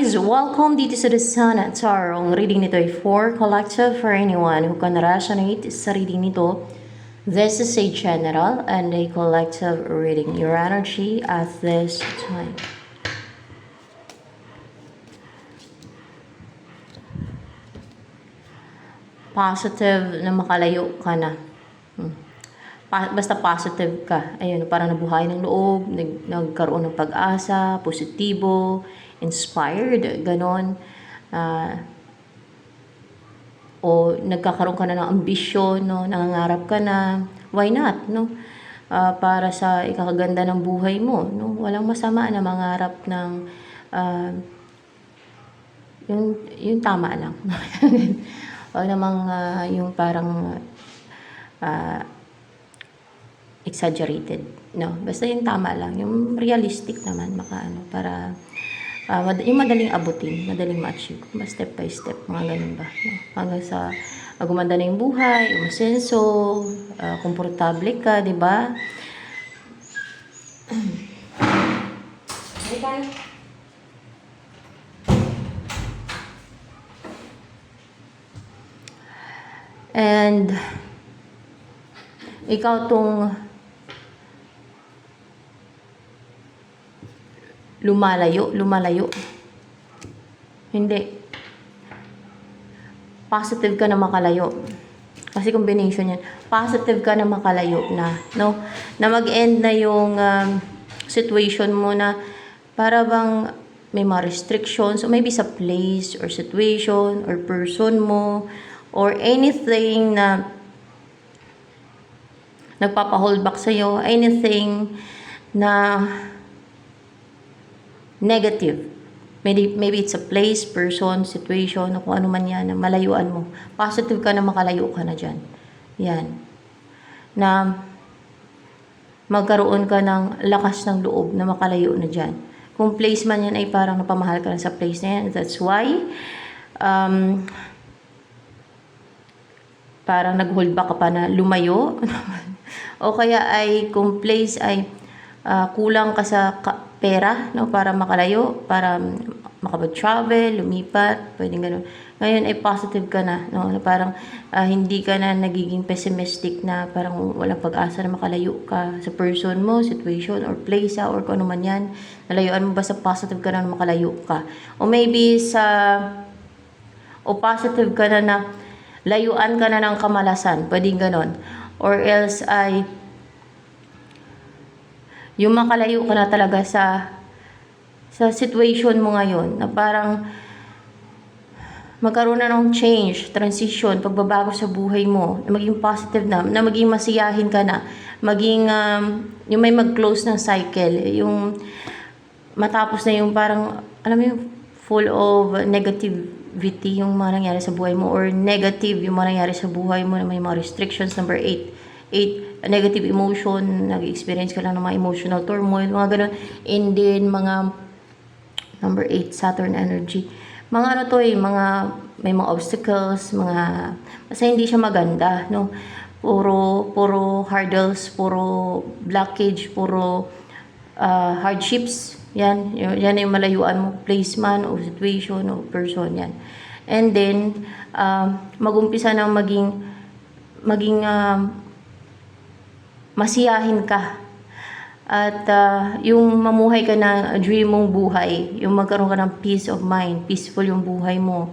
guys! Welcome dito sa The Sun at Tarot. Ang reading nito ay for collective for anyone who can resonate sa reading nito. This is a general and a collective reading. Your energy at this time. Positive na makalayo ka na. Basta positive ka. Ayun, parang nabuhay ng loob, nagkaroon ng pag-asa, positibo, inspired, ganon. O nagkakaroon ka na ng ambisyon, no? Nangangarap ka na, why not, no? Para sa ikakaganda ng buhay mo, no? Walang masama na mangarap ng yung tama lang. O namang yung parang exaggerated, no? Basta yung tama lang, yung realistic naman, para yung madaling abutin, madaling ma-achieve, step by step, mga ganun ba, no? Hanggang sa gumanda na yung buhay, umasenso, komportable ka, di ba? And ikaw tong lumalayo. Hindi. Positive ka na makalayo. Kasi combination yan. Positive ka na makalayo na, no? Na mag-end na yung situation mo na para bang may mga restrictions, or maybe sa place or situation or person mo or anything na nagpapa-hold back sa'yo, anything na negative. Maybe it's a place, person, situation, o kung ano man yan, na malayuan mo. Positive ka na makalayo ka na dyan. Yan. Na magkaroon ka ng lakas ng loob na makalayo na dyan. Kung place man yan ay parang napamahal ka na sa place na yan. That's why, parang nag-hold back ka pa na lumayo. O kaya ay kung place ay kulang ka sa pera, no, para makalayo, para makapag-travel, lumipat, pwedeng ganun. Ngayon ay positive ka na, no, na parang hindi ka na nagiging pessimistic na parang walang pag-asa na makalayo ka sa person mo, situation, or place, or kung ano man yan. Nalayuan mo, basta positive ka na makalayo ka. O maybe positive ka na layuan ka na ng kamalasan, pwedeng ganon. Or else ay yung makalayo ka na talaga sa situation mo ngayon, na parang magkaroon na ng change, transition, pagbabago sa buhay mo, na maging positive na maging masiyahin ka na, maging yung may mag-close ng cycle, yung matapos na yung parang, alam mo yung full of negativity yung mga nangyari sa buhay mo, or negative yung mga nangyari sa buhay mo na may mga restrictions. Number 8, negative emotion, nag-experience ka lang ng mga emotional turmoil, mga ganun. And then, number 8, Saturn energy. Mga ano to may mga obstacles, basta hindi siya maganda, no? Puro hurdles, puro blockage, puro hardships. Yan yung malayuan mo, place man, o situation, o person, yan. And then, mag-umpisa ng maging masiyahin ka. At yung mamuhay ka ng dream mong buhay, yung magkaroon ka ng peace of mind, peaceful yung buhay mo,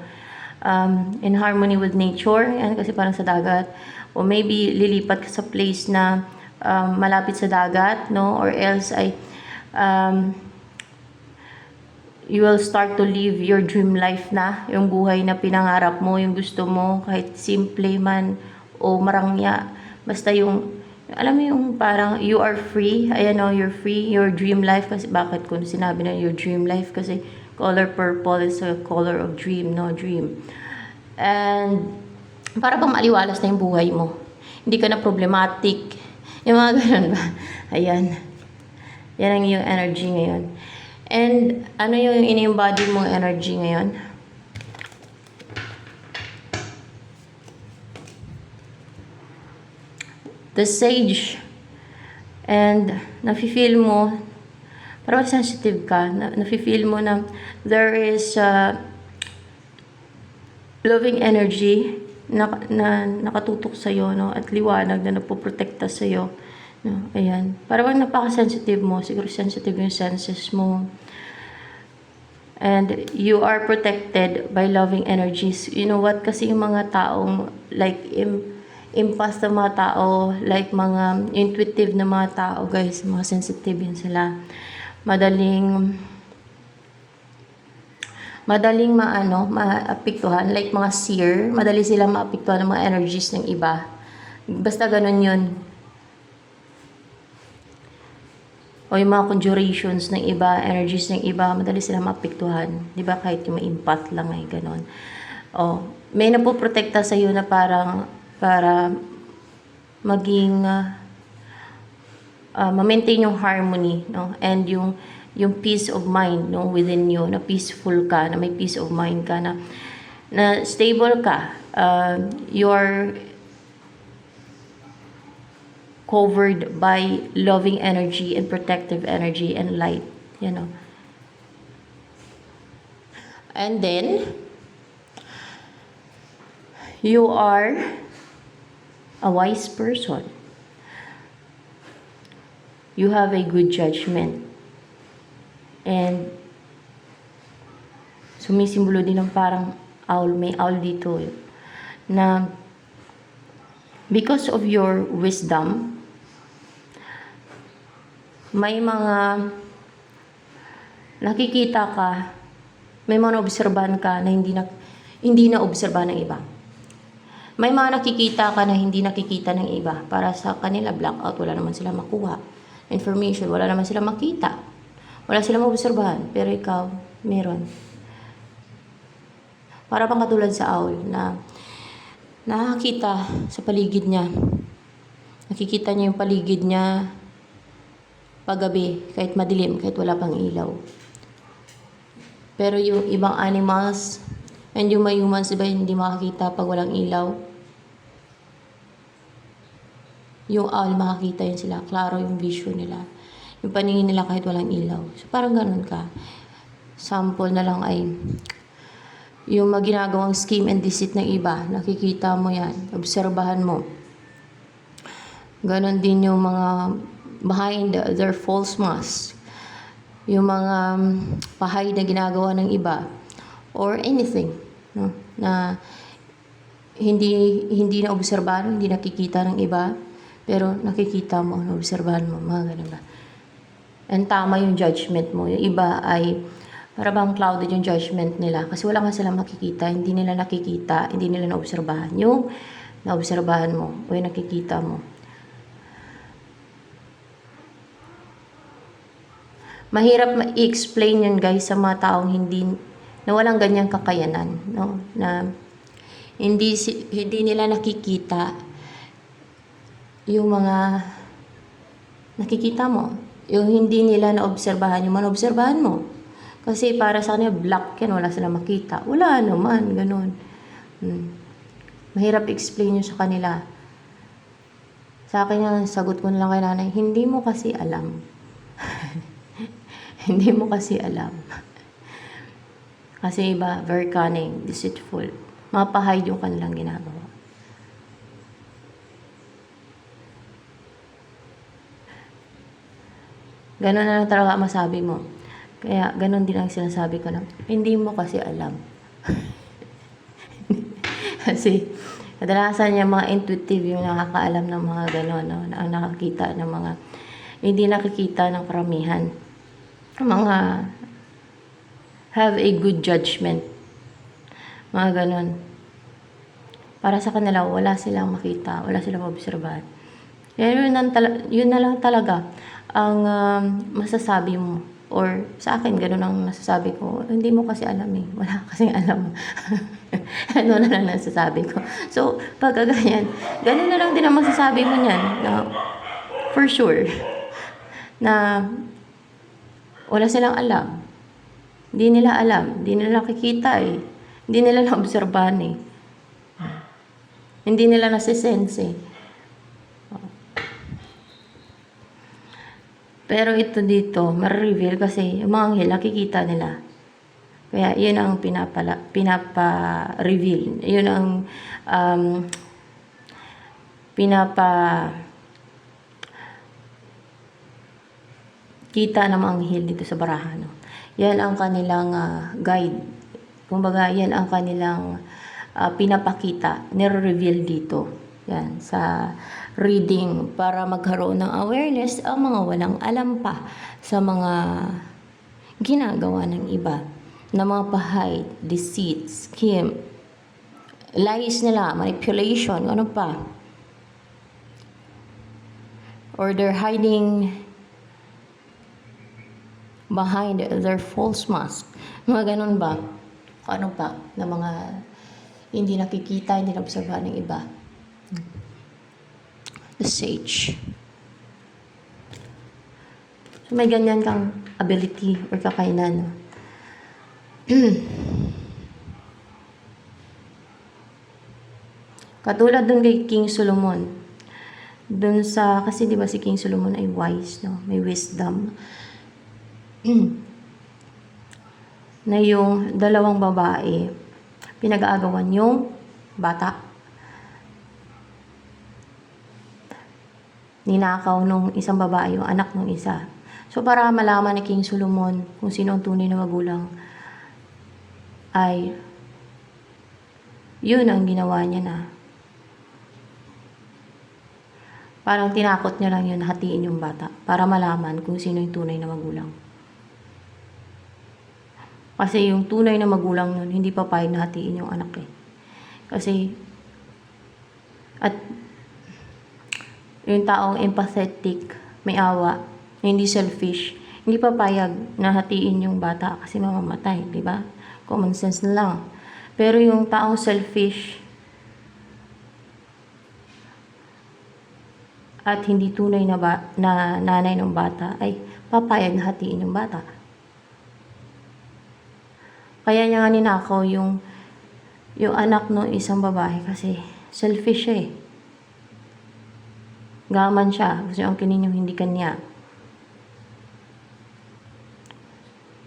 in harmony with nature, yan, kasi parang sa dagat. O maybe lilipat ka sa place na malapit sa dagat, no? Or else ay you will start to live your dream life na, yung buhay na pinangarap mo, yung gusto mo, kahit simple man o marangya, basta yung alam mo yung parang you are free. Ayan o, you're free, your dream life. Kasi bakit kung sinabi na your dream life? Kasi color purple is a color of dream, no? Dream. And para bang maliwalas na yung buhay mo. Hindi ka na problematic. Yung mga ganun ba? Ayan. Yan ang yung energy ngayon. And ano yung in-embody mong energy ngayon? The Sage. And nafe-feel mo parang sensitive ka, nafe-feel mo na there is loving energy na nakatutok sa'yo, no? At liwanag na nagpoprotekta sa'yo. No? Ayan. Parang napaka-sensitive mo. Siguro sensitive yung senses mo. And you are protected by loving energies. You know what? Kasi yung mga taong like empath na mga tao, like mga intuitive na mga tao, guys, mga sensitive yun sila. Madaling maapektuhan, like mga seer, madali silang maapektuhan ng mga energies ng iba. Basta ganun yun. O yung mga conjurations ng iba, energies ng iba, madali silang maapektuhan. Di ba? Kahit yung ma-empath lang ay ganun. O, may napoprotekta sa iyo na para maging ma-maintain yung harmony, no? And yung peace of mind, no, within you, na peaceful ka, na may peace of mind ka, na stable ka. You're covered by loving energy and protective energy and light, you know. And then you are a wise person. You have a good judgment. And sumisimbolo din ng parang owl, may owl dito na because of your wisdom, may mga nakikita ka, may mga naobserbahan ka na hindi na obserbahan ng iba. May mga nakikita ka na hindi nakikita ng iba. Para sa kanila, blackout, wala naman sila makuha. Information, wala naman sila makita. Wala silang maobserbahan, pero ikaw, meron. Para bang katulad sa owl na nakakita sa paligid niya. Nakikita niya yung paligid niya paggabi, kahit madilim, kahit wala pang ilaw. Pero yung ibang animals, and yung may humans, diba, hindi makakita pag walang ilaw. Yung owl, makakita yun sila. Klaro yung vision nila. Yung paningin nila kahit walang ilaw. So, parang ganun ka. Sample na lang ay yung ginagawang scheme and deceit ng iba. Nakikita mo yan. Obserbahan mo. Ganon din yung mga behind their false mask. Yung mga pahay na ginagawa ng iba. Or anything. No? Na hindi na obserbahan, hindi nakikita ng iba. Pero nakikita mo, na-obserbahan mo. Mga ganun ba. And tama yung judgment mo. Yung iba ay para bang clouded yung judgment nila. Kasi wala nga silang makikita. Hindi nila nakikita. Hindi nila naobserbahan. Yung naobserbahan mo o yung nakikita mo. Mahirap ma-explain yun, guys, sa mga taong na walang ganyang kakayanan. No? Na hindi nila nakikita yung mga nakikita mo. Yung hindi nila naobserbahan, yung manaobserbahan mo. Kasi para sa kanila, black yan, wala silang makita. Wala naman, ganun. Mahirap explain yun sa kanila. Sa akin yung sagot ko na lang kay nanay, hindi mo kasi alam. Hindi mo kasi alam. Kasi iba, very cunning, deceitful. Mapahide yung kanilang ginagawa. Ganon na lang talaga masabi mo. Kaya ganon din ang sinasabi ko na, hindi mo kasi alam. Kasi kadalasan yung mga intuitive yung nakakaalam ng mga ganon, no? Ang nakakita ng mga hindi nakikita ng karamihan. Mga have a good judgment. Mga ganon. Para sa kanila, wala silang makita, wala silang maobserbahan. Kaya yun na lang talaga ang masasabi mo. Or sa akin, gano'n ang nasasabi ko. Hindi mo kasi alam eh. Wala kasing alam. Ano na lang nasasabi ko. So, pag ganyan, gano'n na lang din ang masasabi mo niyan. Na, for sure. Na wala silang alam. Hindi nila alam. Hindi nila nakikita eh. Hindi nila naobserbahan eh. Hindi nila nasisense eh. Pero ito dito, ma-reveal kasi yung mga anghel, nakikita nila. Kaya yun ang pinapa-reveal. Yun ang um, kita ng mga anghel dito sa baraha. No? Yan ang kanilang guide. Kumbaga, yan ang kanilang pinapakita, nire-reveal dito. Yan, sa reading para magkaroon ng awareness ang mga walang alam pa sa mga ginagawa ng iba na mga pahide, deceit, scheme, lies nila, manipulation, ano pa. Or they're hiding behind their false mask. Mga ganun ba? Ano pa? Na mga hindi nakikita, hindi naobserbahan ng iba. The sage. So may ganyan kang ability or kakayanan. No? Katulad dun kay King Solomon. Dun sa, kasi di ba si King Solomon ay wise, no? May wisdom. Na yung dalawang babae, pinag-aagawan yung bata. Ninakaw nung isang babae yung anak ng isa. So para malaman ni King Solomon kung sino ang tunay na magulang, ay yun ang ginawa niya na. Parang tinakot niya lang yun, hatiin yung bata para malaman kung sino yung tunay na magulang. Kasi yung tunay na magulang nun, hindi papayag na hatiin yung anak eh. Kasi, at yung taong empathetic, may awa, hindi selfish, hindi papayag na hatiin yung bata kasi mamamatay, di ba? Common sense na lang. Pero yung taong selfish at hindi tunay na, na nanay ng bata ay papayag na hatiin yung bata. Kaya niya nga ninakaw yung anak ng isang babae kasi selfish siya eh. Gaman siya. Gusto ang kinin yung hindi kanya.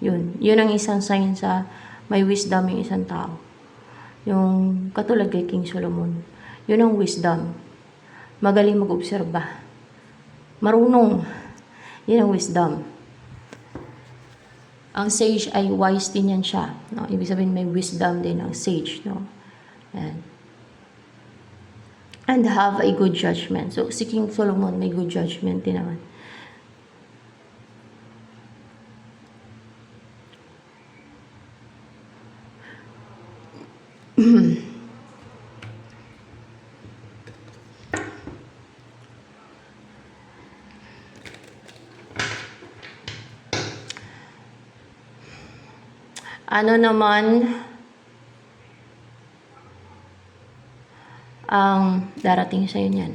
Yun. Yun ang isang sign sa may wisdom yung isang tao. Yung katulad kay King Solomon. Yun ang wisdom. Magaling mag-obserba. Marunong. Yun ang wisdom. Ang sage ay wise din yan siya. No? Ibig sabihin may wisdom din ang sage. No? And have a good judgment. So, si King Solomon may good judgment din naman. Ano naman ang darating sa'yo niyan?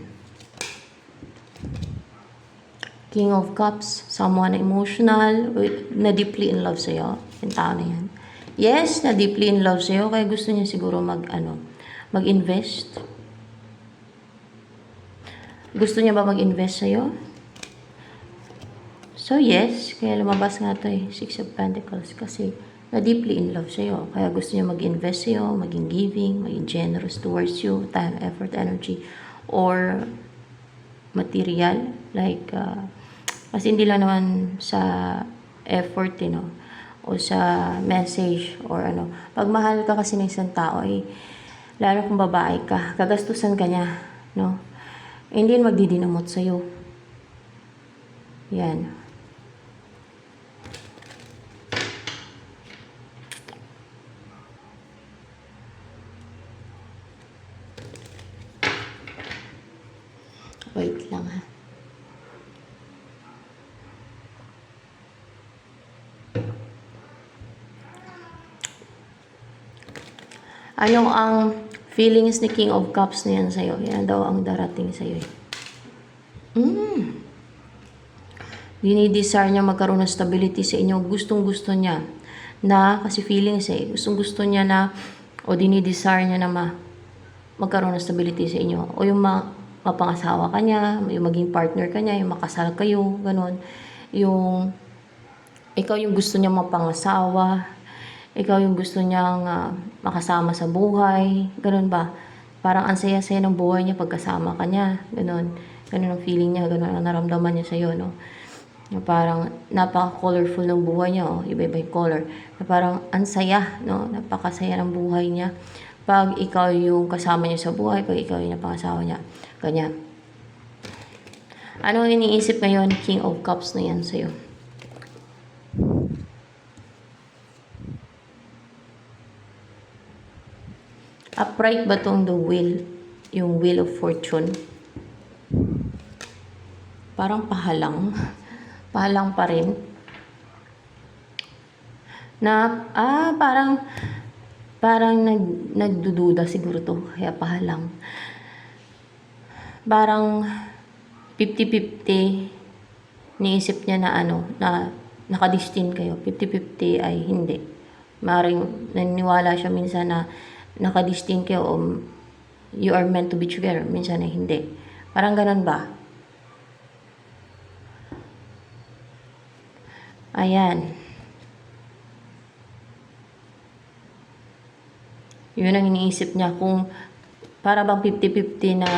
King of Cups, someone emotional, na deeply in love sa'yo. Yung tao na yan. Yes, na deeply in love sa'yo, kaya gusto niya siguro mag-invest. Gusto niya ba mag-invest sa'yo? So yes, kaya lumabas nga ito eh, Six of Pentacles, kasi na deeply in love sa'yo. Kaya gusto niya mag-invest sa'yo, maging giving, maging generous towards you, time, effort, energy, or material. Like, kasi hindi lang naman sa effort, o sa message, or ano. Pag mahal ka kasi ng isang tao, lalo kung babae ka, gagastusan ka niya, no? Hindi yun magdidinamot sa'yo. Yan. Wait lang ha. Ano ang feelings ni King of Cups na yan sa'yo? Yan daw ang darating sa'yo eh. Dinidesire niya magkaroon ng stability sa inyo. Gustong-gusto niya na, kasi feelings eh, gustong-gusto niya na, o dinidesire niya na magkaroon ng stability sa inyo. O yung mapangasawa ka niya, yung maging partner ka niya, yung makasal kayo, ganun. yung ikaw yung gusto niyang mapangasawa, ikaw yung gusto niyang makasama sa buhay, ganun ba? Parang ang saya-saya ng buhay niya pagkasama ka niya, ganun. Ganun ang feeling niya, ganun ang naramdaman niya sa'yo, no? Na parang napaka-colorful ng buhay niya, oh, iba-iba yung color. Na parang ang saya, no? Napakasaya ng buhay niya. Pag ikaw yung kasama niya sa buhay, pag ikaw yung napangasawa niya, ganyan. Ano iniisip ngayon, King of Cups na yan sa'yo? Upright ba tong the wheel? Yung wheel of fortune? Parang pahalang. Pahalang pa rin. Na, parang nagdududa siguro to. Kaya pahalang. Parang 50-50 niisip niya na na nakadestin kayo. 50-50 ay hindi. Maring naniniwala siya minsan na nakadestin kayo o you are meant to be together. Minsan ay hindi. Parang ganun ba? Ayan. Yun ang iniisip niya. Kung para bang 50-50 na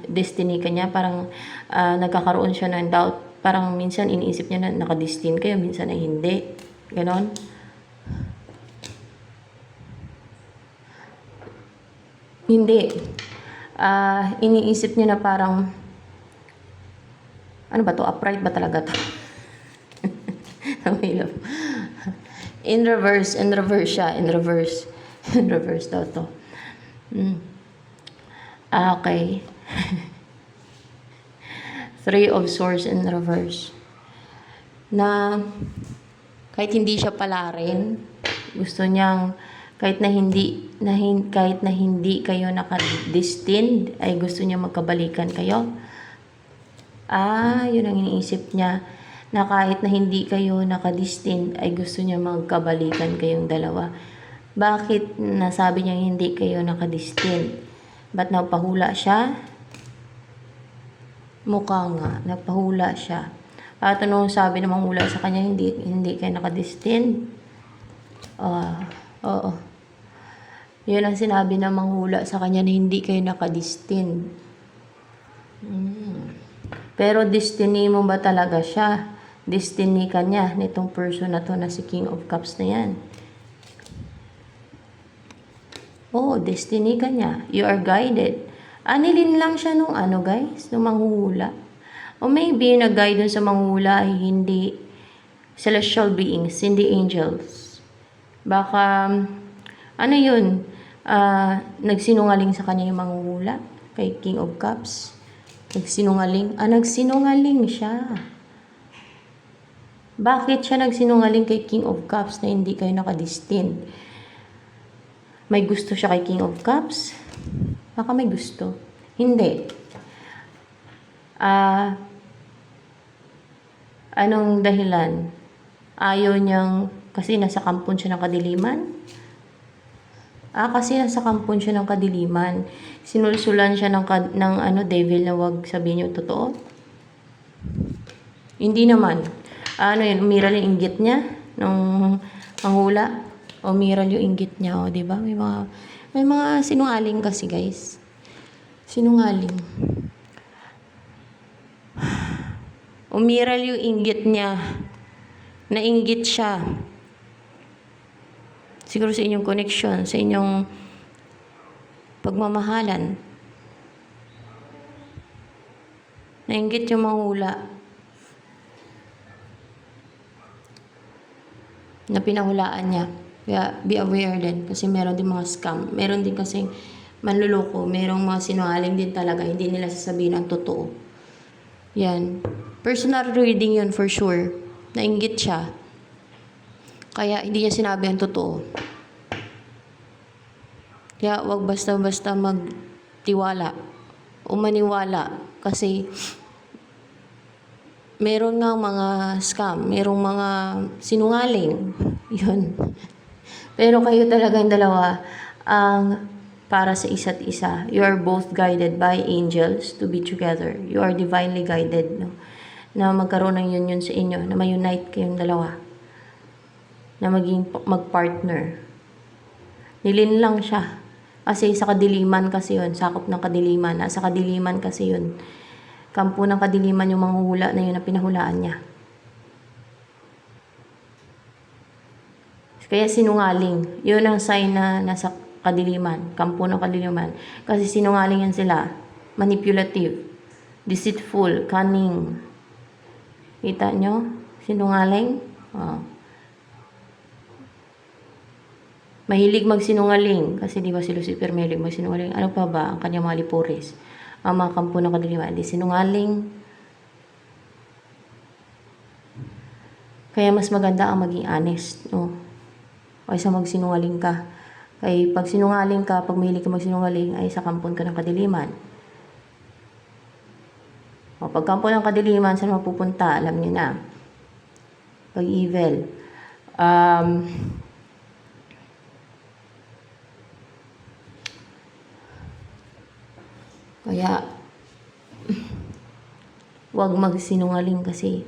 destiny ka niya, parang nagkakaroon siya ng doubt. Parang minsan iniisip niya na nakadestin kayo, minsan ay hindi. Ganon. Hindi. Iniisip niya na parang, ano ba to? Upright ba talaga to? In reverse siya. In reverse daw to. Okay. Three of Swords in reverse. Na kahit hindi siya pala rin, gusto niyang kahit na hindi kayo naka-destined, ay gusto niya magkabalikan kayo. Yun ang iniisip niya, na kahit na hindi kayo naka-destined, ay gusto niya magkabalikan kayong dalawa. Bakit nasabi niya hindi kayo naka-destined? Ba't nagpahula siya? Mukha nga, nagpahula siya. At anong sabi ng manghula sa kanya, hindi kayo naka-destined? Oo. Yun ang sinabi ng manghula sa kanya na hindi kayo naka-destined. Pero destiny mo ba talaga siya? Destiny ka niya nitong person na to na si King of Cups na yan. Destiny ka niya. You are guided. Anilin lang siya nung guys, nung manghula. O maybe yung nag-guide dun sa manghula ay hindi celestial beings, hindi angels. Baka, yun? Nagsinungaling sa kanya yung manghula kay King of Cups. Nagsinungaling? Nagsinungaling siya. Bakit siya nagsinungaling kay King of Cups na hindi kayo nakadestined? May gusto siya kay King of Cups? Baka may gusto. Hindi. Anong dahilan? Ayaw niyang, kasi nasa kampon siya ng kadiliman? Kasi nasa kampon siya ng kadiliman. Sinulsulan siya ng devil na wag sabihin yung totoo? Hindi naman. Yun, umiral yung inggit niya nung manghula. Umiral yung inggit niya, di ba? May mga sinungaling kasi, guys. Sinungaling. Umiral yung inggit niya. Nainggit siya. Siguro sa inyong connection, sa inyong pagmamahalan. Nainggit yung manghula. Na pinahulaan niya. Kaya be aware din kasi meron din mga scam. Meron din kasi manluloko. Merong mga sinungaling din talaga. Hindi nila sasabihin ang totoo. Yan. Personal reading yun for sure. Nainggit siya. Kaya hindi niya sinabi ang totoo. Kaya wag basta-basta magtiwala o maniwala. Kasi meron nga mga scam. Merong mga sinungaling. Yun. Pero kayo talagang dalawa ang para sa isa't isa. You are both guided by angels to be together. You are divinely guided, no? na magkaroon ng union sa inyo, na ma-unite kayong dalawa, na maging mag-partner. Nilinlang siya. Kasi sa kadiliman kasi yun, sakop ng kadiliman. Nasa kadiliman kasi yun. Kampo ng kadiliman yung mga hula na yun na pinahulaan niya. Kaya sinungaling. Yun ang sign na nasa kadiliman. Kampo ng kadiliman. Kasi sinungaling yan sila. Manipulative. Deceitful. Cunning. Kita nyo? Sinungaling. Oh. Mahilig magsinungaling. Kasi di ba si Lucifer mahilig magsinungaling? Ano pa ba ang kanyang mga lipuris? Ang mga kampo ng kadiliman. Di sinungaling. Kaya mas maganda ang maging honest. No? Kaysa magsinungaling ka. Kaya pag sinungaling ka, pag mahilig ka magsinungaling, ay sa kampon ka ng kadiliman. O pag kampo ng kadiliman, saan mapupunta? Alam niyo na. Pag evil. Kaya, huwag magsinungaling kasi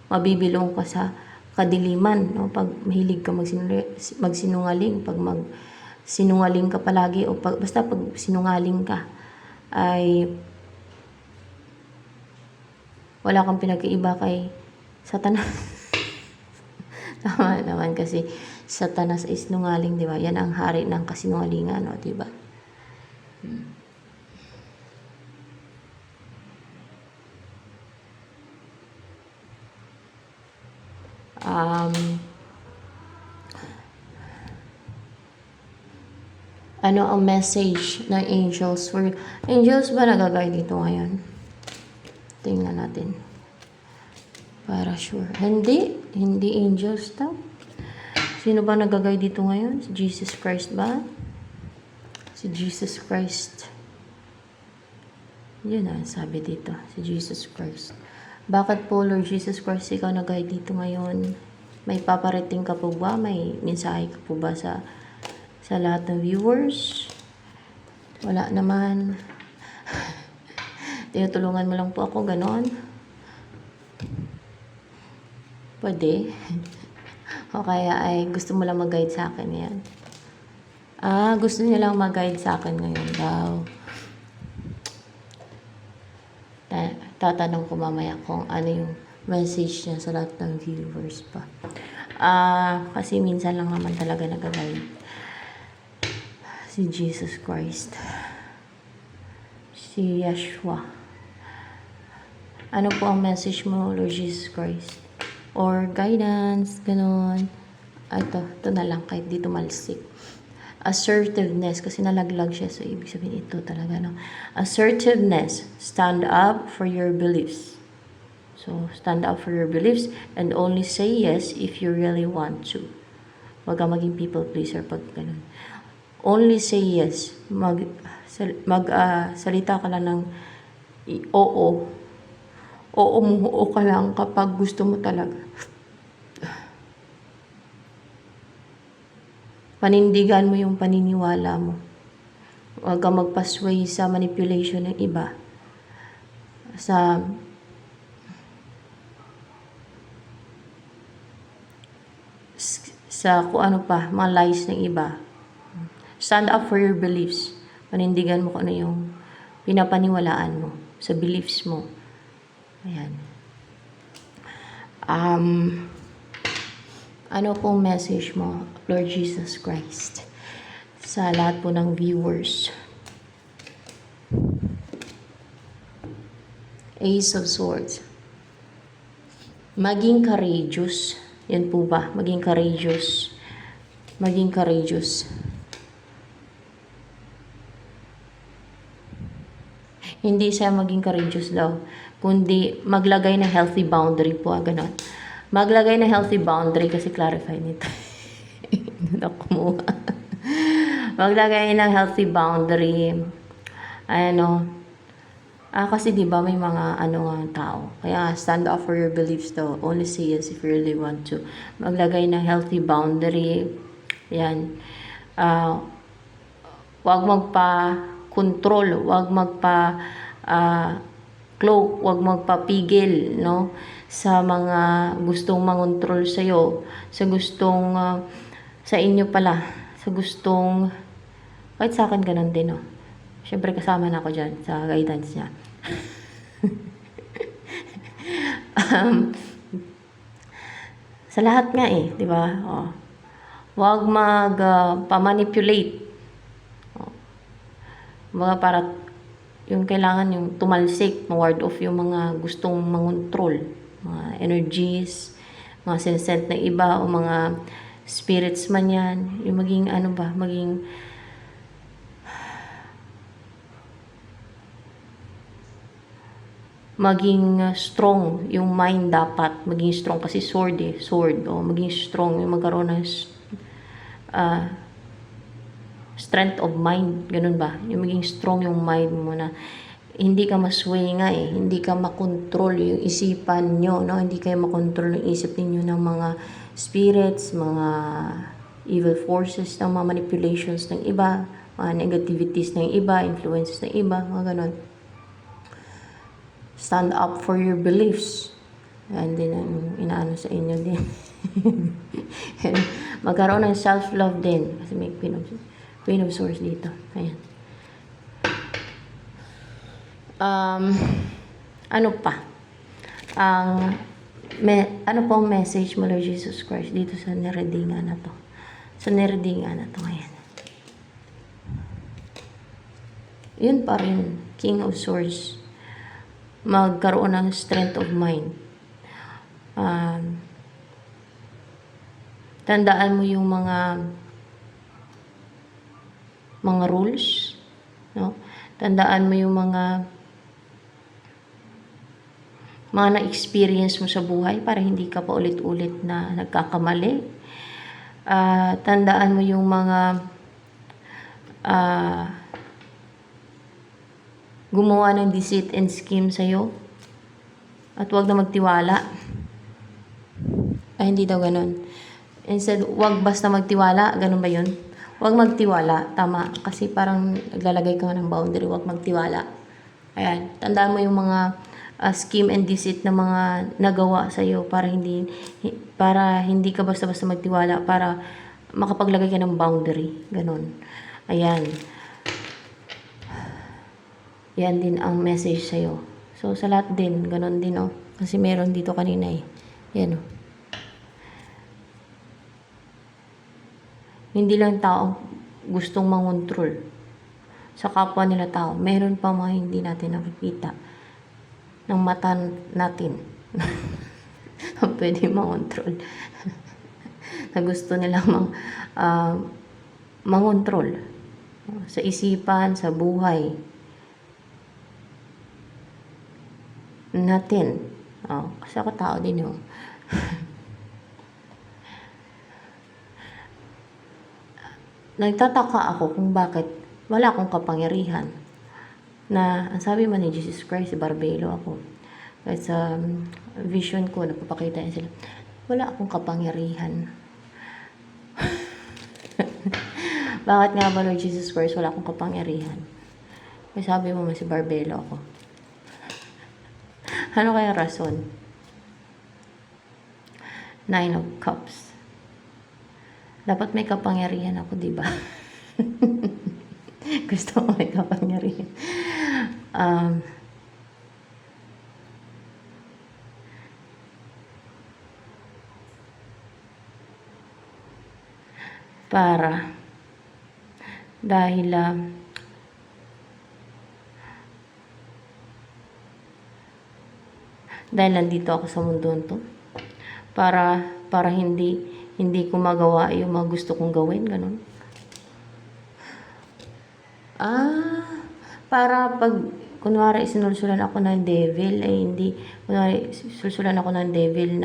mabibilong ka sa kadiliman. No? Pag mahilig ka magsinungaling, pag magsinungaling ka palagi, o basta pag sinungaling ka, ay wala kang pinagkaiba kay Satanas. Tama naman kasi Satanas is sinungaling, di ba? Yan ang hari ng kasinungalingan, no? Di ba? Ano ang message ng angels for angels ba nagagay dito ngayon? Tingnan natin. Para sure. Hindi angels daw. Sino ba nagagay dito ngayon? Si Jesus Christ ba? Si Jesus Christ. Yun ang sabi dito. Si Jesus Christ. Bakit po, Lord Jesus Christ, ikaw nagay dito ngayon? May paparating ka po ba? May mensahe ka po ba sa lahat ng viewers? Wala naman. Tinutulungan mo lang po ako, ganon. Pwede. O kaya ay gusto mo lang mag-guide sa akin yan. Gusto niya lang mag-guide sa akin ngayon daw. Tatanong ko mamaya kung ano yung message niya sa lahat ng viewers pa. Kasi minsan lang naman talaga nag-guide si Jesus Christ. Si Yeshua. Ano po ang message mo, Lord Jesus Christ? Or guidance, ganon. Ito na lang, kahit dito malsik. Assertiveness, kasi nalaglag siya, so ibig sabihin ito talaga, no? Assertiveness, stand up for your beliefs. So, stand up for your beliefs and only say yes if you really want to. Huwag kang maging people pleaser pag ganun. Only say yes. Salita ka lang ng oo. Oo ka lang kapag gusto mo talaga. Panindigan mo yung paniniwala mo. Huwag kang magpasway sa manipulation ng iba. Sa kung ano pa, mga lies ng iba. Stand up for your beliefs. Panindigan mo kung ano yung pinapaniwalaan mo sa beliefs mo. Ayan. Ano pong message mo, Lord Jesus Christ, sa lahat po ng viewers? Ace of Swords. Maging courageous. Yan po ba? Maging courageous. Maging courageous. Hindi siya maging courageous daw, kundi maglagay ng healthy boundary po, ganon. Maglagay ng healthy boundary kasi clarify nito. Maglagay ng healthy boundary. Kasi di ba may mga tao. Kaya stand up for your beliefs daw. Only say yes if you really want to. Maglagay ng healthy boundary. Yan. Huwag magpa-control. Huwag cloak, huwag magpapigil, no? Sa mga gustong mangontrol sa'yo, sa gustong, sa inyo pala, sa gustong, kahit sa akin ganun din, no? Siyempre kasama na ako dyan sa guidance niya. Sa lahat nga eh, di ba? Oh. Huwag pa-manipulate. Mga para yung kailangan yung tumalsik, ma-ward off yung mga gustong mangontrol, mga energies, mga sinesent ng iba o mga spirits man yan, yung maging ano ba, maging strong yung mind dapat, maging strong kasi sword o maging strong yung magkaroon ng strength of mind, ganun ba? Yung maging strong yung mind mo na hindi ka masway nga eh, hindi ka makontrol yung isipan nyo, no? Hindi kayo makontrol yung isip ninyo ng mga spirits, mga evil forces, ng mga manipulations ng iba, mga negativities ng iba, influences ng iba, mga ganun. Stand up for your beliefs. And then, inaano sa inyo din. Magkaroon ng self-love din. Kasi may Queen of Swords dito. Ayan. Ano pa? Ano pong message mo, Lord Jesus Christ, dito sa nireadingan na to? Sa nireadingan na to, ayan. Yun pa rin, King of Swords. Magkaroon ng strength of mind. Tandaan mo yung mga rules, no? Tandaan mo yung mga na-experience mo sa buhay para hindi ka pa ulit-ulit na nagkakamali. Tandaan mo yung mga gumawa ng deceit and scheme sa'yo. At huwag na magtiwala. Ay, hindi daw ganun. Instead, huwag basta magtiwala. Ganun ba yun? Huwag magtiwala. Tama. Kasi parang naglalagay ka ng boundary. Huwag magtiwala. Ayan. Tandaan mo yung mga scheme and deceit na mga nagawa sa'yo para hindi ka basta-basta magtiwala. Para makapaglagay ka ng boundary. Ganun. Ayan. Yan din ang message sa'yo. So, sa lahat din, ganun din, oh. Kasi meron dito kanina, eh. Yan, oh. Hindi lang tao gustong mangontrol sa kapwa nila tao. Meron pa mga hindi natin nakikita ng mata natin na pwede mangontrol. Na gusto nilang mangontrol sa isipan, sa buhay natin. Kasi ako tao din yun. Nagtataka ako kung bakit wala akong kapangyarihan. Na, ang sabi man ni Jesus Christ, si Barbelo ako. Kahit sa vision ko, napapakita niya sila. Wala akong kapangyarihan. Bakit nga ba, Lord Jesus Christ, wala akong kapangyarihan? May sabi mo man si Barbelo ako. Ano kaya rason? 9 of Cups. Dapat may kapangyarihan ako, di ba? Gusto ko may kapangyarihan. Dahil nandito ako sa mundo to para hindi ko magawa yung mga gusto kong gawin, ganun. Para pag kunwari sinulsulan ako ng devil, ay hindi kunwari sulsulan ako ng devil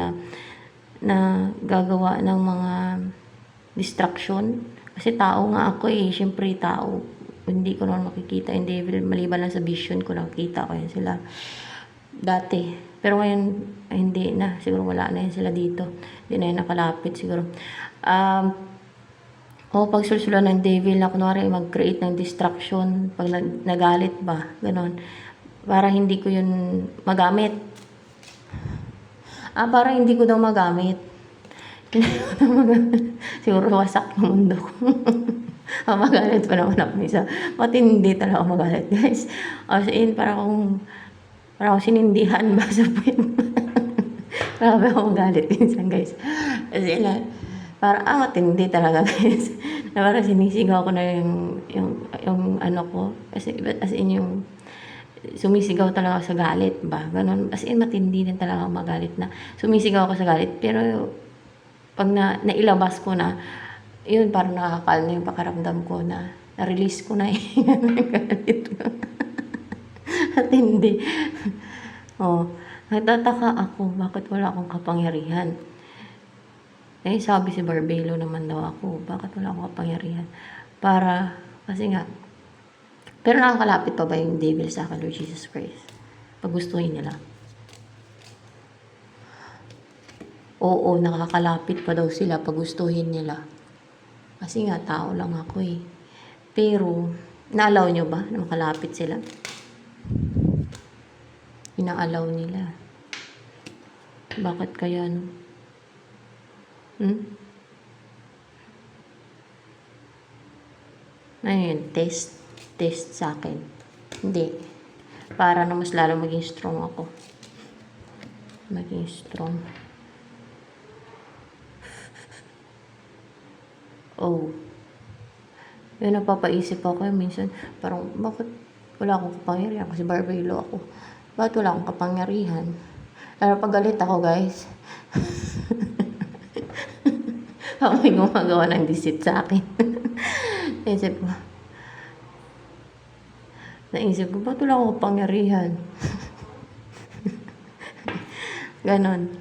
na gagawa ng mga distraction. Kasi tao nga ako eh, syempre tao. Hindi ko naman makikita yung devil, maliban lang sa vision ko, nakikita ko yan sila dati. Pero ngayon, hindi na. Siguro wala na yan sila dito. Hindi na yan nakalapit siguro. Pag sulsulan ng devil na kunwari mag-create ng distraction, pag nagalit ba, ganon. para hindi ko yun magamit. Para hindi ko daw magamit. Hindi ko daw magamit. Siguro wasak yung mundo ko. Magalit pa naman ako isa. Matindi talaga ako magalit, guys. As in, parang akong sinindihan ba sa puwet. Grabe ako magalit minsan, guys. Kasi matindi talaga, guys. Na parang sinisigaw ko na yung ano ko. As in yung sumisigaw talaga ako sa galit ba. Ganun. As in, matindi din talaga ako magalit na sumisigaw ako sa galit. Pero pag nailabas ko na, yun, parang nakakakalma yung pakaramdam ko na na-release ko na yung galit ko. At hindi. Nagtataka ako, bakit wala akong kapangyarihan? Sabi si Barbelo naman daw ako, bakit wala akong kapangyarihan? Kasi nga, pero nakakalapit pa ba yung devil sa akin, Lord Jesus Christ? Pag gustuhin nila. Oo, nakakalapit pa daw sila pag gustuhin nila. Kasi nga, tao lang ako eh. Pero, na-allow nyo ba na makalapit sila? Ina-allow nila. Bakit kaya no? Ayun, test sa akin. Hindi. Para na mas lalo maging strong ako. Maging strong. Yun, napapaisip ako minsan, parang, bakit wala akong kapangyarihan? Kasi Barbelo ako. Bakit wala akong kapangyarihan? Pero pag galit ako, guys, ako may gumagawa ng deceit sa akin. Naisip ko, bakit wala akong kapangyarihan? Ganon.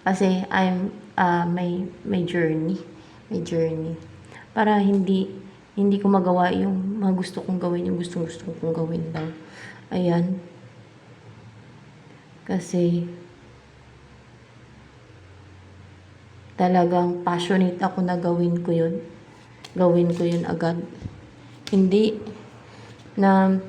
Kasi may journey. Para hindi ko magawa yung mga gusto kong gawin, yung gusto kong gawin daw. Ayan. Kasi talagang passionate ako na gawin ko yun. Gawin ko yun agad. Hindi na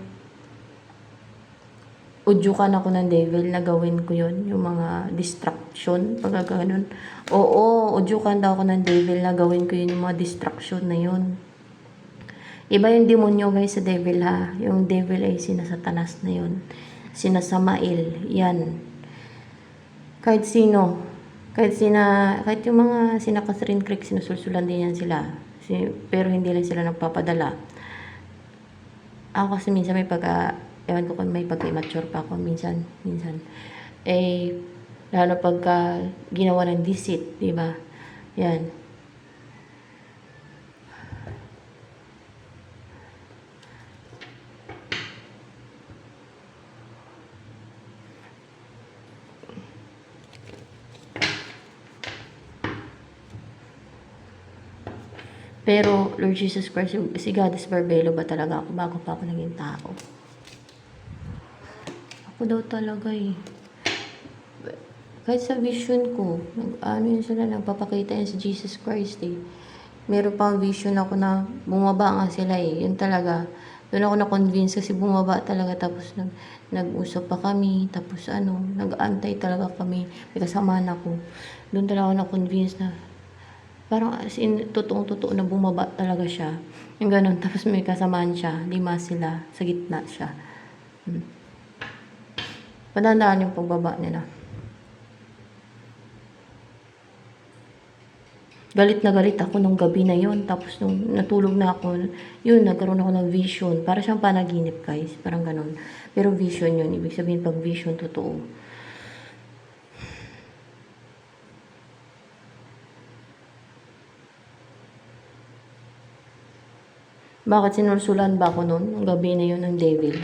udyukan ako ng devil na gawin ko yun, yung mga distraction, pag gano'n. Oo, udyukan daw ako ng devil na gawin ko yun, yung mga distraction na yun. Iba yung demonyo, guys, sa devil ha. Yung devil ay sinasatanas na yun. Sinasamail, yan. Kahit sino, kahit yung mga sina Catherine Creek, sinusulsulan din yan sila. Pero hindi lang sila nagpapadala. Ako kasi minsan ewan ko kung may pagka-immature pa ako minsan. Lalo pagka ginawa ng deceit, di ba? Yan. Pero, Lord Jesus Christ, si Goddess Barbelo ba talaga ako bago pa ako naging tao? Ako daw talaga eh. Kahit sa vision ko, yun sila, nagpapakita yan si Jesus Christ eh. Meron pang vision ako na bumaba nga sila eh. Yun talaga. Doon ako na-convince kasi bumaba talaga. Tapos nag-usap pa kami. Tapos nag-antay talaga kami. May kasamaan ako. Doon talaga ako na-convince na parang as in, totoong-totoo na bumaba talaga siya. Yung ganun. Tapos may kasamaan siya. 5 sila. Sa gitna siya. Padandaan yung pagbaba nila. Galit na galit ako nung gabi na yon. Tapos nung natulog na ako, yun, nagkaroon ako ng vision. Para siyang panaginip, guys. Parang ganun. Pero vision yun. Ibig sabihin, pag vision, totoo. Bakit sinulsulan ba ako nun? Ang gabi na yun ng devil.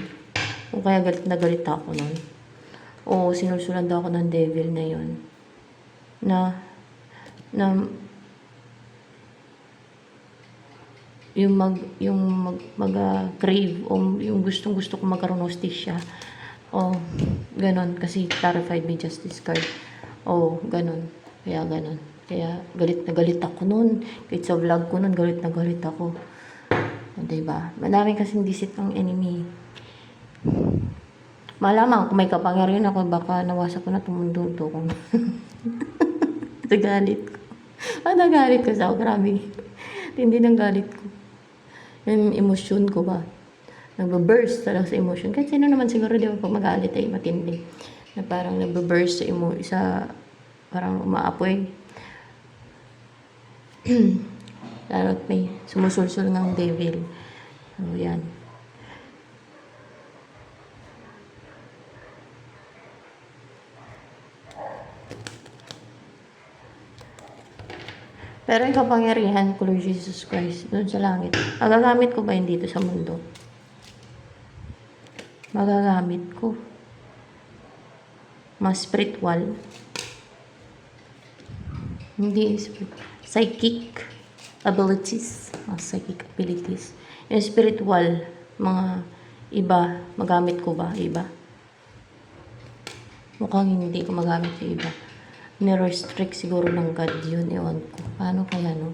O kaya galit na galit ako nun. O sinulsulan daw ako ng devil na yun. Yung mag-crave o yung gustong-gusto ko magkaroon ng hostisya. O ganon. Kasi clarified may justice card. O ganon. Kaya ganon. Kaya galit na galit ako nun. Kahit sa vlog ko nun, galit na galit ako. O diba? Madaming kasing deceit ng enemy. Malamang kung may kapangyarihan ako, baka nawasak ko na itong mundo to. Kung nagalit ko. Nagalit ko sa ako. Grabe. Hindi ng galit ko. Yung emosyon ko ba? Nagbe-burst talaga sa emosyon. Kahit sino naman siguro, di ba, pag magalit ay matindi. Na parang nagbe-burst sa parang umaapoy. Lalo't may sumusulsul ng devil. So, yan. Pero yung kapangyarihan ko, Lord Jesus Christ, doon sa langit, magagamit ko ba yun dito sa mundo? Magagamit ko. Mas spiritual. Hindi psychic abilities. Psychic abilities. Yung spiritual, mga iba, magamit ko ba? Iba? Mukhang hindi ko magamit yung iba. Ni-restrict siguro ng God yun. Ewan ko. Paano kaya, no?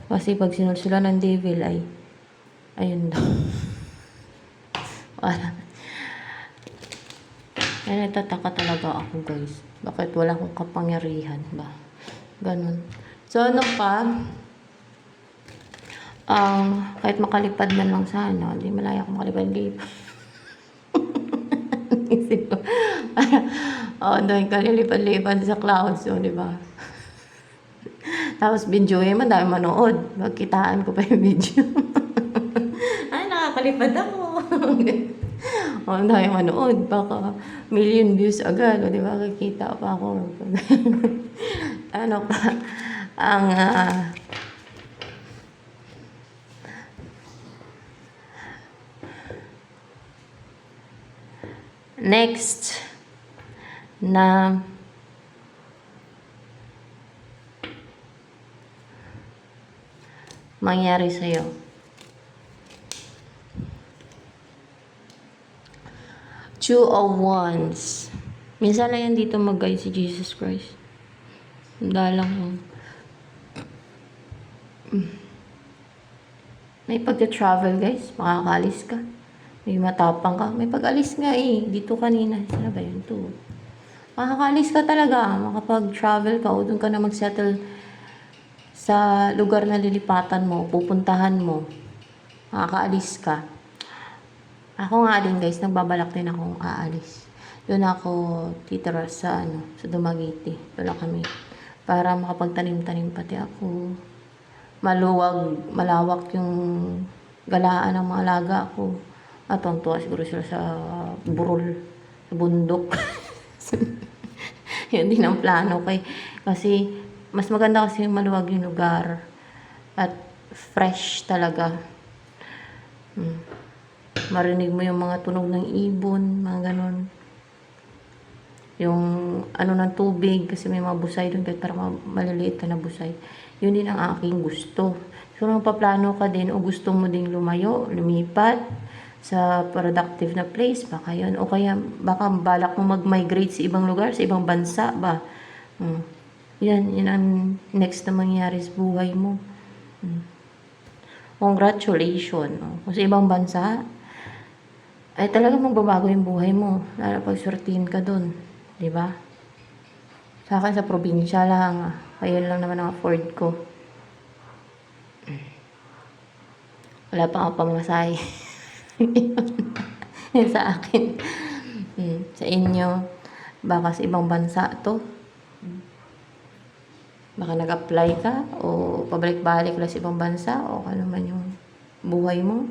Kasi pag sinulsula ng devil ay ayun daw. Wala. Kaya natataka talaga ako, guys. Bakit wala akong kapangyarihan ba? Ganun. So, ano pa? Kahit makalipad man lang sana, hindi malaya akong makalipad-lipad. Isip ko. Dahil kalilipad-lipad sa clouds, di ba? Tapos, videoin mo, dahil manood. Magkitaan ko pa yung video. Ay, nakakalipad ako. Dahil manood. Baka million views agad. Di ba? Kikita pa ako. Ano pa? Ang, next na mangyari sa'yo. Two of Wands. Minsan lang yan dito mag-guide si Jesus Christ. Dalang yun. May pagka-travel, guys. Makakalis ka. May matapang ka. May pag-alis nga eh. Dito kanina. Sana ba yun to? Makakalis ka talaga. Makapag-travel ka o doon ka na mag-settle sa lugar na lilipatan mo, pupuntahan mo. Makakaalis ka. Ako nga din, guys, nagbabalak din akong aalis. Doon ako titira sa sa Dumaguete. Doon kami. Para makapagtanim-tanim pati ako. Malawak yung galaan ng mga alaga ko. At tuwa siguro sila sa burol, sa bundok. Yun din ang plano kay. Kasi mas maganda kasi maluwag yung lugar. At fresh talaga. Marinig mo yung mga tunog ng ibon, mga ganon. Yung ng tubig, kasi may mga busay doon, kahit parang maliliit na busay. Yun din ang aking gusto. So, nung paplano ka din, o gusto mo ding lumayo, lumipat sa productive na place, baka yun. O kaya, baka balak mo mag-migrate sa ibang lugar, sa ibang bansa ba? Yun ang next na mangyari sa buhay mo. Congratulations. Kung sa ibang bansa, ay talagang magbabago yung buhay mo. Lalo pag sortihin ka doon. Diba? Sa akin, sa probinsya lang. Ayun lang naman ang afford ko. Wala pa akong pamasahe. Yun sa akin. Sa inyo, baka sa ibang bansa to. Baka nag-apply ka o pabalik-balik lang sa ibang bansa o ano man yung buhay mo.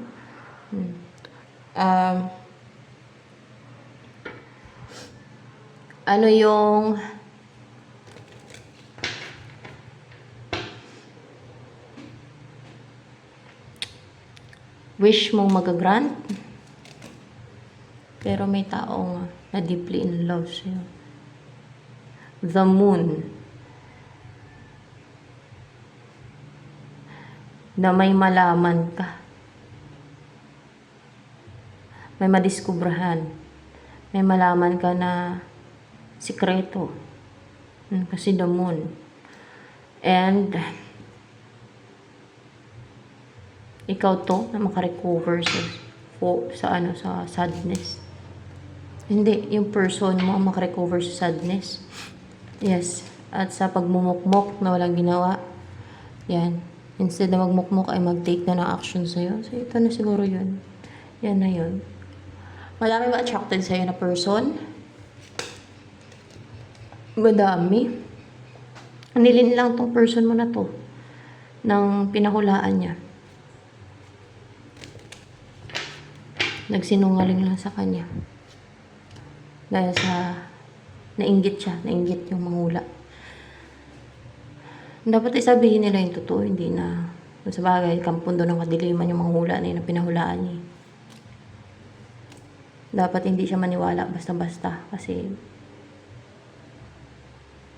Ano yung wish mong mag-grant? Pero may taong na deeply in love sa'yo. The Moon. Na may malaman ka. May madiskubrahan. May malaman ka na sikreto. Kasi the moon. And ikaw to na makarecover sa sadness. Hindi, yung person mo ang makarecover sa sadness. Yes. At sa pagmumukmok na walang ginawa, yan. Instead na magmukmok ay mag-take na ng action sa'yo. So, ito na siguro yun. Yan na yun. Madami ba attracted sa'yo na person? Madami. Nilin lang tong person mo na to nang pinahulaan niya. Nagsinungaling lang sa kanya. Dahil sa nainggit siya, nainggit yung manghula. Dapat isabihin nila yung totoo, hindi na sa bagay, kampundo ng kadiliman yung manghula na yun na pinahulaan niya. Dapat hindi siya maniwala basta-basta kasi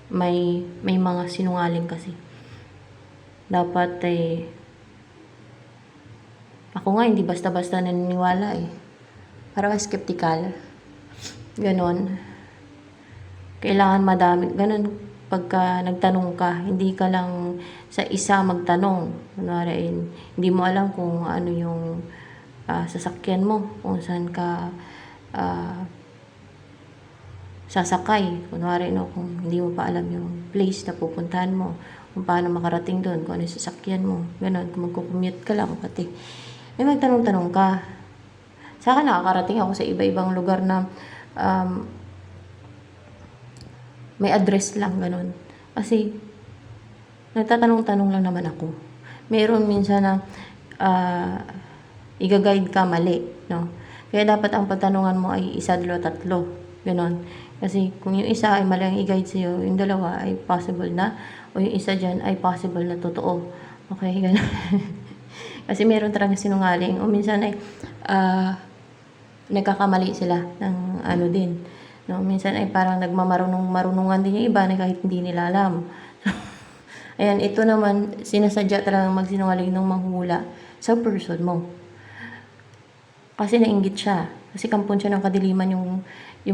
may mga sinungaling kasi. Dapat ako nga hindi basta-basta naniniwala eh. Parang skeptical. Ganon. Kailangan madami. Ganon pagka nagtanong ka, hindi ka lang sa isa magtanong. Kunwari, hindi mo alam kung ano yung sasakyan mo, kung saan ka sasakay. Kunwari, no, kung hindi mo pa alam yung place na pupuntahan mo, kung paano makarating doon, kung ano yung sasakyan mo. Ganon, kung magkukommute ka lang, pati. May magtanong-tanong ka. Sa akin, nakakarating ako sa iba-ibang lugar na may address lang, ganon. Kasi, nagtatanong-tanong lang naman ako. Meron minsan na i-guide ka mali, no? Kaya dapat ang patanungan mo ay isa, dalawa, tatlo. Ganon. Kasi kung yung isa ay mali ang i-guide sa'yo, yung dalawa ay possible na, o yung isa dyan ay possible na totoo. Okay, ganon. Kasi meron talagang sinungaling. O minsan ay nagkakamali sila ng ano din. No? Minsan ay parang marunungan din yung iba na kahit hindi nila alam. Ayan, ito naman, sinasadya talagang magsinungaling ng manghula sa person mo. Kasi nainggit siya. Kasi kampon siya ng kadiliman yung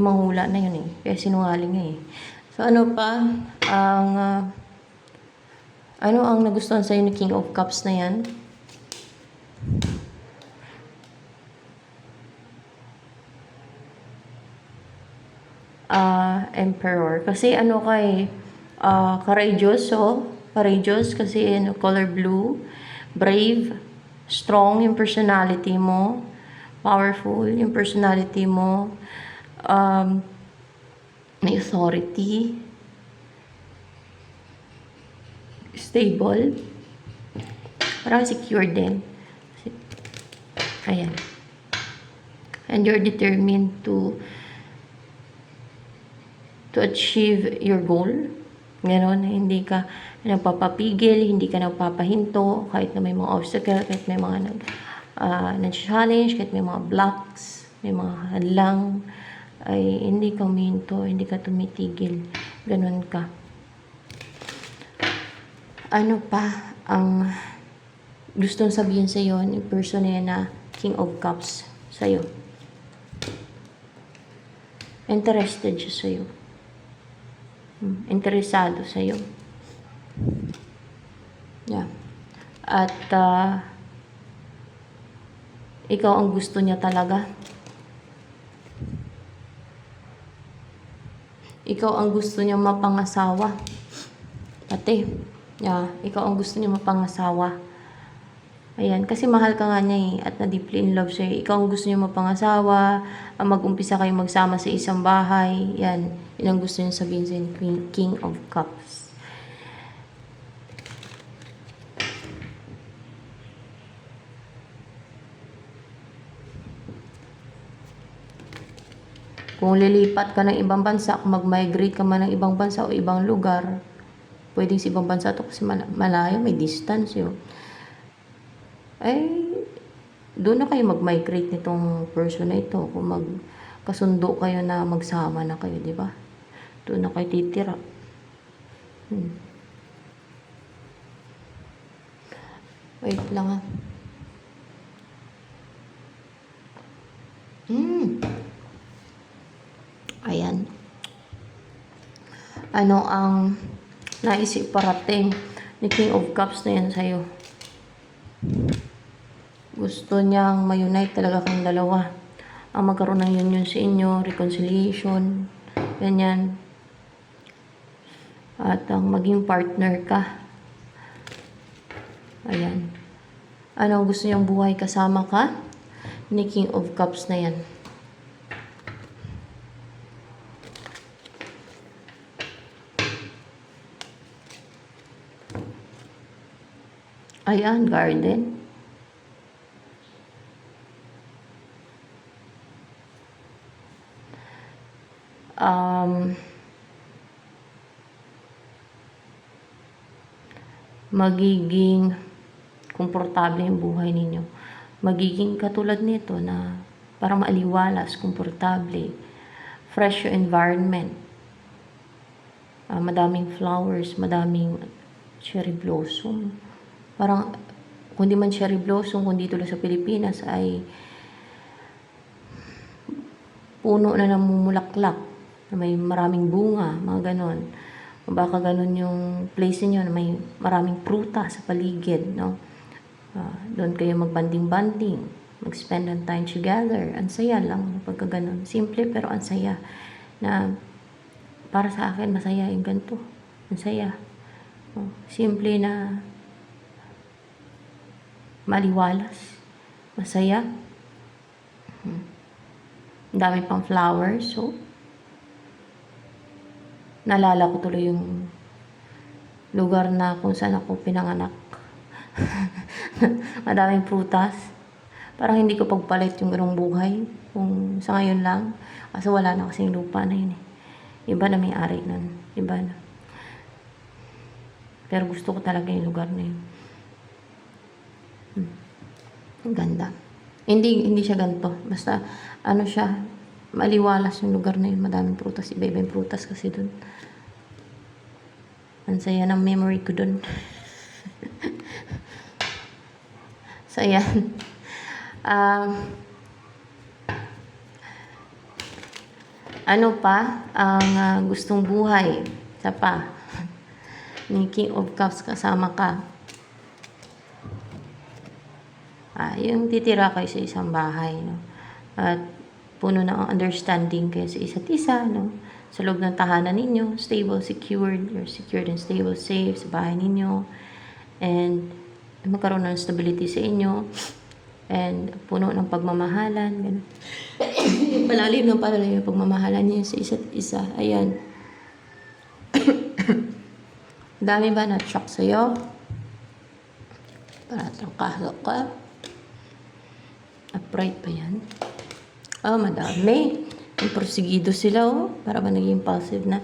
manghula na yun eh. Kaya sinungaling eh. So ano pa, ano ang nagustuhan sa'yo ni King of Cups na yan? Emperor. Kasi ano kay courageous kasi color blue, brave, strong yung personality mo, powerful yung personality mo, may authority, stable, parang secure din. Ayan. And you're determined to achieve your goal. Ganon, hindi ka nagpapapigil, hindi ka nagpapahinto, kahit na may mga obstacle, kahit may mga nag-challenge, kahit may mga blocks, may mga hadlang, ay hindi ka huminto, hindi ka tumitigil. Ganon ka. Ano pa ang gustong sabihin sa iyo ni person na King of Cups sa iyo? Interested siya sa iyo. Interesado sa iyo. Yeah. At ikaw ang gusto niya talaga. Ikaw ang gusto niya mapangasawa. Pati, yeah, ikaw ang gusto niya mapangasawa. Ayan, kasi mahal ka nga niya eh, at na-deeply in love siya. Ikaw ang gusto niya mapangasawa, mag-umpisa kayo magsama sa isang bahay. Yan, yun ang gusto niya sabihin sa King of Cups. Kung lilipat ka ng ibang bansa, kung mag-migrate ka man ng ibang bansa o ibang lugar, pwedeng sa ibang bansa to kasi malayo, may distance yun. Ay, doon na kayo mag-migrate nitong person na ito. Kung magkasundo kayo na magsama na kayo, di ba? Doon na kayo titira. Wait lang ah. Ayan. Ano ang naisip parating ni King of Cups na yan sa'yo? Gusto niyang ma-unite talaga kayong dalawa. ang magkaroon ng union sa inyo, reconciliation, ganyan. At ang maging partner ka. Ayan. Ano ang gusto niyang buhay kasama ka? Ni King of Cups na yan. Ayan, garden. Magiging komportable yung buhay ninyo. Magiging katulad nito na parang maaliwalas, komportable. Fresh yung environment. Madaming flowers, madaming cherry blossom. Parang, kung di man cherry blossom, kung dito lang sa Pilipinas ay puno na namumulaklak, na may maraming bunga, mga ganon. Baka ganon yung place niyo na may maraming pruta sa paligid, no? Doon kayo magbanding-banding, mag-spend ng time together. Ang saya lang pagka ganon. Simple pero ang saya. Na para sa akin, masaya yung ganito. Ang saya. Simple na maliwalas. Masaya. Ang dami pang flowers. So, naalala ko tuloy yung lugar na kung saan ako pinanganak. Madaming prutas. Parang hindi ko pagpalit yung ganong buhay. Kung sa ngayon lang. Kasi wala na kasing lupa na yun eh. Iba na may-ari nun. Iba na. Pero gusto ko talaga yung lugar na yun. Ang ganda. Hindi siya ganito. Basta, ano siya, maliwalas yung lugar na yun. Madaming prutas. Iba-iba yung prutas kasi dun. Ang saya ng memory ko dun. So, ayan. Ano pa ang gustong buhay? Isa pa. Ni King of Cups kasama ka. Yung titira kayo sa isang bahay, no? At puno ng understanding kayo sa isa't isa, no? Sa loob ng tahanan ninyo, stable, secured, you're secured and stable, safe sa bahay ninyo. And magkaroon ng stability sa inyo. And puno ng pagmamahalan, ganun. Palalim ng palalim yung pagmamahalan niyo sa isa't isa. Ayan. Dami ba na-shock sa'yo? Paratang kaso ka. Upright pa yan. Madami. Yung prosigido sila, para ba naging impulsive na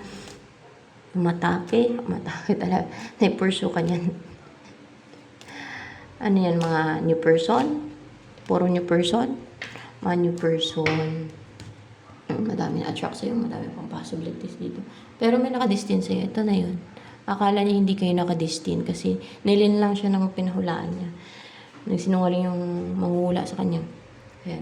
umatake. Umatake talaga. Na-pursue ka niyan. Ano yan, mga new person? Puro new person? Mga new person. Madami na-attract sa'yo. Madami pang possibilities dito. Pero may nakadistance sa'yo. Ito na yun. Akala niya hindi kayo nakadistin kasi nilin lang siya ng pinahulaan niya. Nagsinungaling yung mangula sa kanya.